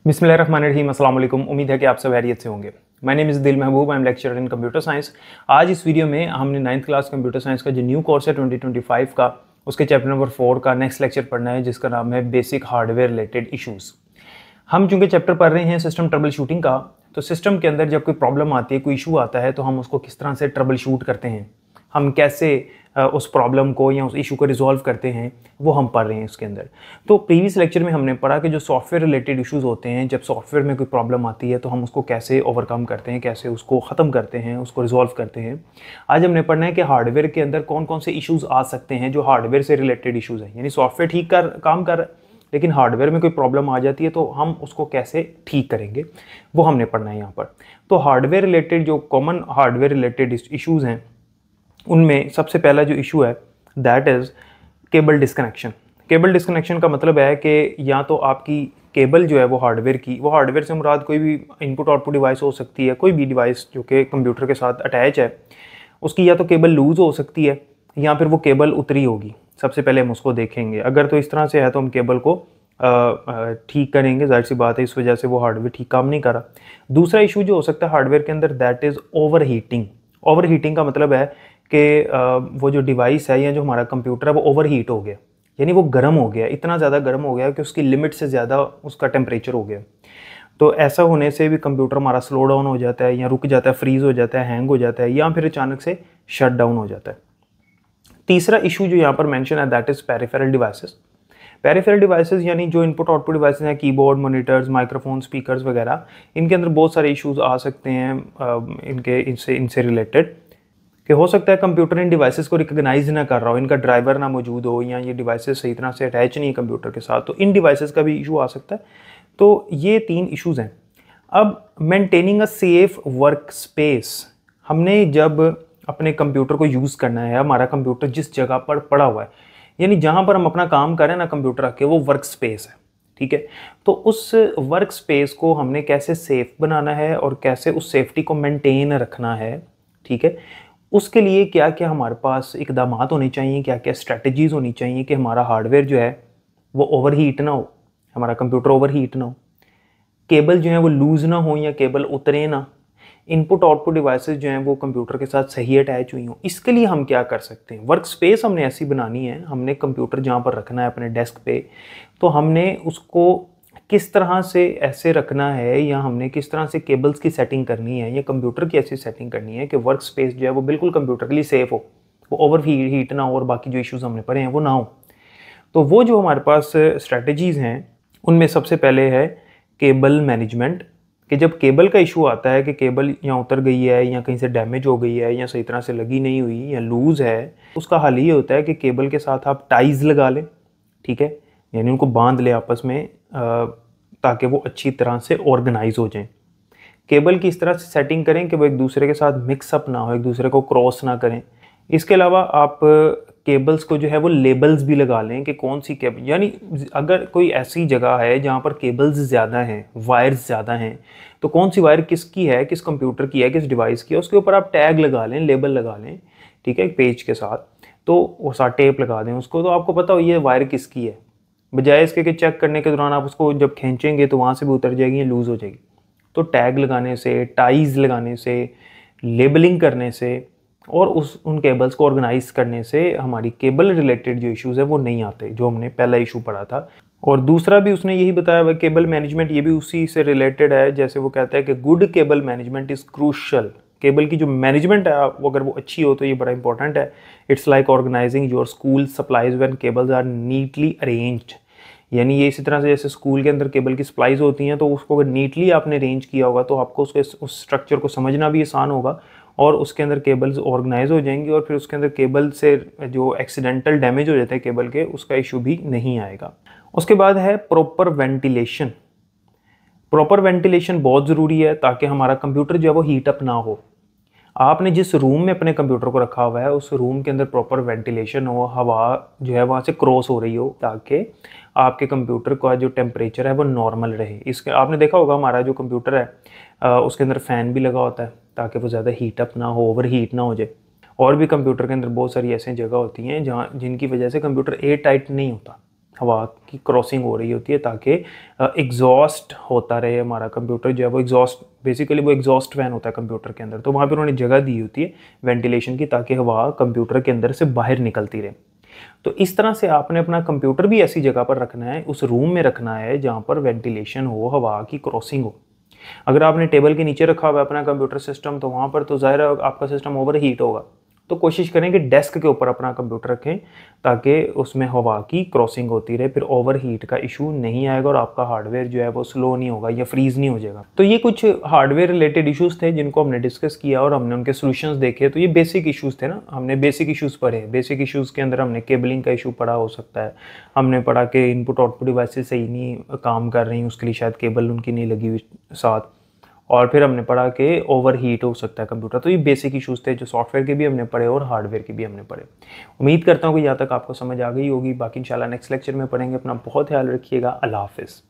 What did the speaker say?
बिस्मिल्लाहिर्रहमानिर्रहीम, अस्सलाम वालेकुम। उम्मीद है कि आप सब खैरियत से होंगे। माय नेम इज़ दिल महबूब, I am lecturer in computer science. आज इस वीडियो में हमने 9th क्लास कंप्यूटर साइंस का जो न्यू कोर्स है 2025 का, उसके चैप्टर नंबर 4 का नेक्स्ट लेक्चर पढ़ना है, जिसका नाम है बेसिक हार्डवेयर रिलेटेड इशूज़। हम चूँकि चैप्टर पढ़ रहे हैं सिस्टम ट्रबल शूटिंग का, तो सिस्टम के अंदर जब कोई प्रॉब्लम आती है, कोई इशू आता है, तो हम उसको किस तरह से ट्रबल शूट करते हैं, हम कैसे उस प्रॉब्लम को या उस इशू को रिजॉल्व करते हैं, वो हम पढ़ रहे हैं इसके अंदर। तो प्रीवियस लेक्चर में हमने पढ़ा कि जो सॉफ्टवेयर रिलेटेड इश्यूज़ होते हैं, जब सॉफ्टवेयर में कोई प्रॉब्लम आती है तो हम उसको कैसे ओवरकम करते हैं, कैसे उसको ख़त्म करते हैं, उसको रिजॉल्व करते हैं। आज हमने पढ़ना है कि हार्डवेयर के अंदर कौन कौन से इशूज़ आ सकते हैं जो हार्डवेयर से रिलेटेड इशूज़ हैं। यानी सॉफ्टवेयर ठीक काम कर रहा है, लेकिन हार्डवेयर में कोई प्रॉब्लम आ जाती है तो हम उसको कैसे ठीक करेंगे, वो हमने पढ़ना है यहाँ पर। तो हार्डवेयर रिलेटेड जो कॉमन हार्डवेयर रिलेटेड इशूज़ हैं, उनमें सबसे पहला जो इशू है that is cable disconnection. Cable disconnection का मतलब है कि या तो आपकी केबल जो है वो हार्डवेयर से मुराद कोई भी इनपुट आउटपुट डिवाइस हो सकती है, कोई भी डिवाइस जो कि कंप्यूटर के साथ अटैच है, उसकी या तो केबल लूज़ हो सकती है या फिर वो केबल उतरी होगी। सबसे पहले हम उसको देखेंगे। अगर तो इस तरह से है तो हम केबल को ठीक करेंगे, जाहिर सी बात है, इस वजह से वो हार्डवेयर ठीक काम नहीं कर रहा। दूसरा इशू जो हो सकता है हार्डवेयर के अंदर that is over heating. Over heating का मतलब है कि वो जो डिवाइस है या जो हमारा कंप्यूटर है वो ओवर हीट हो गया, यानी वो गर्म हो गया, इतना ज़्यादा गर्म हो गया कि उसकी लिमिट से ज़्यादा उसका टेम्परेचर हो गया। तो ऐसा होने से भी कंप्यूटर हमारा स्लो डाउन हो जाता है या रुक जाता है, फ्रीज़ हो जाता है, हैंग हो जाता है या फिर अचानक से शट डाउन हो जाता है। तीसरा इशू जो यहाँ पर मेंशन है that is peripheral devices. Peripheral devices यानी जो इनपुट आउटपुट डिवाइसेस हैं, कीबोर्ड, मॉनिटर्स, माइक्रोफोन, स्पीकर्स वगैरह, इनके अंदर बहुत सारे इश्यूज आ सकते हैं इनसे रिलेटेड। कि हो सकता है कंप्यूटर इन डिवाइसेस को रिकग्नाइज ना कर रहा हो, इनका ड्राइवर ना मौजूद हो या ये डिवाइसेस सही तरह से अटैच नहीं है कंप्यूटर के साथ, तो इन डिवाइसेस का भी इशू आ सकता है। तो ये 3 इश्यूज़ हैं। अब maintaining a safe work space, हमने जब अपने कंप्यूटर को यूज़ करना है, हमारा कंप्यूटर जिस जगह पर पड़ा हुआ है, यानी जहाँ पर हम अपना काम करें ना कंप्यूटर रख के, वो वर्क स्पेस है, ठीक है। तो उस वर्क स्पेस को हमने कैसे सेफ बनाना है और कैसे उस सेफ्टी को मेंटेन रखना है, ठीक है। उसके लिए क्या क्या हमारे पास इक़दामात होने चाहिए, क्या क्या स्ट्रैटेजीज़ होनी चाहिए कि हमारा हार्डवेयर जो है वो ओवरहीट ना हो, हमारा कंप्यूटर ओवरहीट ना हो, केबल जो है वो लूज़ ना हो या केबल उतरे ना, इनपुट आउटपुट डिवाइसेस जो हैं वो कंप्यूटर के साथ सही अटैच हुई हों। इसके लिए हम क्या कर सकते हैं? वर्क स्पेस हमने ऐसी बनानी है, हमने कंप्यूटर जहाँ पर रखना है अपने डेस्क पे, तो हमने उसको किस तरह से ऐसे रखना है या हमने किस तरह से केबल्स की सेटिंग करनी है या कंप्यूटर की ऐसी सेटिंग करनी है कि वर्क स्पेस जो है वो बिल्कुल कंप्यूटर के लिए सेफ़ हो, वो ओवर हीट ना हो और बाकी जो इश्यूज़ हमने पढ़े हैं वो ना हो। तो वो जो हमारे पास स्ट्रैटेजीज़ हैं, उनमें सबसे पहले है केबल मैनेजमेंट। कि जब केबल का इशू आता है कि केबल यहाँ उतर गई है या कहीं से डैमेज हो गई है या सही तरह से लगी नहीं हुई या लूज़ है, उसका हल ये होता है कि केबल के साथ आप टाइज़ लगा लें, ठीक है, यानी उनको बांध लें आपस में ताकि वो अच्छी तरह से ऑर्गेनाइज हो जाएं। केबल की इस तरह से सेटिंग करें कि वो एक दूसरे के साथ मिक्सअप ना हो, एक दूसरे को क्रॉस ना करें। इसके अलावा आप केबल्स को जो है वो लेबल्स भी लगा लें कि कौन सी केबल, यानी अगर कोई ऐसी जगह है जहाँ पर केबल्स ज़्यादा हैं, वायर्स ज़्यादा हैं, तो कौन सी वायर किसकी है, किस कंप्यूटर की है, किस डिवाइस की है, उसके ऊपर आप टैग लगा लें, लेबल लगा लें, ठीक है, एक पेज के साथ। तो वो साथ टेप लगा दें उसको, तो आपको पता हो ये वायर किसकी है, बजाय इसके कि चेक करने के दौरान आप उसको जब खींचेंगे तो वहाँ से भी उतर जाएगी या लूज़ हो जाएगी। तो टैग लगाने से, टाइज़ लगाने से, लेबलिंग करने से और उन केबल्स को ऑर्गेनाइज करने से हमारी केबल रिलेटेड जो इश्यूज़ है वो नहीं आते, जो हमने पहला इशू पढ़ा था। और दूसरा भी उसने यही बताया हुआ केबल मैनेजमेंट, ये भी उसी से रिलेटेड है। जैसे वो कहता है कि good cable management is crucial. Cable की जो मैनेजमेंट है वो अगर वो अच्छी हो तो ये बड़ा इंपॉर्टेंट है। It's like organising your school supplies when cables are neatly arranged. यानी ये इसी तरह से जैसे स्कूल के अंदर केबल की सप्लाईज होती हैं, तो उसको अगर नीटली आपने अरेंज किया होगा तो आपको उसके उस स्ट्रक्चर को समझना भी आसान होगा और उसके अंदर केबल्स ऑर्गेनाइज हो जाएंगी और फिर उसके अंदर केबल से जो एक्सीडेंटल डैमेज हो जाते हैं केबल के, उसका इशू भी नहीं आएगा। उसके बाद है प्रॉपर वेंटिलेशन। प्रॉपर वेंटिलेशन बहुत ज़रूरी है ताकि हमारा कंप्यूटर जो है वो हीट अप ना हो। आपने जिस रूम में अपने कंप्यूटर को रखा हुआ है उस रूम के अंदर प्रॉपर वेंटिलेशन हो, हवा जो है वहाँ से क्रॉस हो रही हो, ताकि आपके कंप्यूटर का जो टेम्परेचर है वो नॉर्मल रहे। इसके आपने देखा होगा हमारा जो कंप्यूटर है उसके अंदर फ़ैन भी लगा होता है ताकि वो ज़्यादा हीट अप ना हो, ओवर हीट ना हो जाए। और भी कंप्यूटर के अंदर बहुत सारी ऐसी जगह होती हैं जहाँ जिनकी वजह से कंप्यूटर एयर टाइट नहीं होता, हवा की क्रॉसिंग हो रही होती है ताकि एग्जॉस्ट होता रहे हमारा कंप्यूटर जो है वो एग्जॉस्ट, बेसिकली वो एग्जॉस्ट फैन होता है कंप्यूटर के अंदर, तो वहाँ पर उन्होंने जगह दी होती है वेंटिलेशन की ताकि हवा कंप्यूटर के अंदर से बाहर निकलती रहे। तो इस तरह से आपने अपना कंप्यूटर भी ऐसी जगह पर रखना है, उस रूम में रखना है जहाँ पर वेंटिलेशन हो, हवा की क्रॉसिंग हो। अगर आपने टेबल के नीचे रखा हुआ है अपना कंप्यूटर सिस्टम तो वहाँ पर तो ज़ाहिर है आपका सिस्टम ओवर हीट होगा। तो कोशिश करें कि डेस्क के ऊपर अपना कंप्यूटर रखें ताकि उसमें हवा की क्रॉसिंग होती रहे, फिर ओवर हीट का इशू नहीं आएगा और आपका हार्डवेयर जो है वो स्लो नहीं होगा या फ्रीज़ नहीं हो जाएगा। तो ये कुछ हार्डवेयर रिलेटेड इश्यूज़ थे जिनको हमने डिस्कस किया और हमने उनके सोल्यूशंस देखे। तो ये बेसिक इश्यूज़ थे ना, हमने बेसिक इश्यूज़ पढ़े। बेसिक इश्यूज़ के अंदर हमने केबलिंग का इशू पढ़ा हो सकता है, हमने पढ़ा कि इनपुट आउटपुट डिवाइसेस सही नहीं काम कर रही, उसके लिए शायद केबल उनकी नहीं लगी हुई साथ, और फिर हमने पढ़ा कि ओवर हीट हो सकता है कंप्यूटर। तो ये बेसिक इश्यूज़ थे जो सॉफ्टवेयर के भी हमने पढ़े और हार्डवेयर के भी हमने पढ़े। उम्मीद करता हूँ कि यहाँ तक आपको समझ आ गई होगी। बाकी इंशाल्लाह नेक्स्ट लेक्चर में पढ़ेंगे। अपना बहुत ख्याल रखिएगा। अल्लाह हाफ़िज़।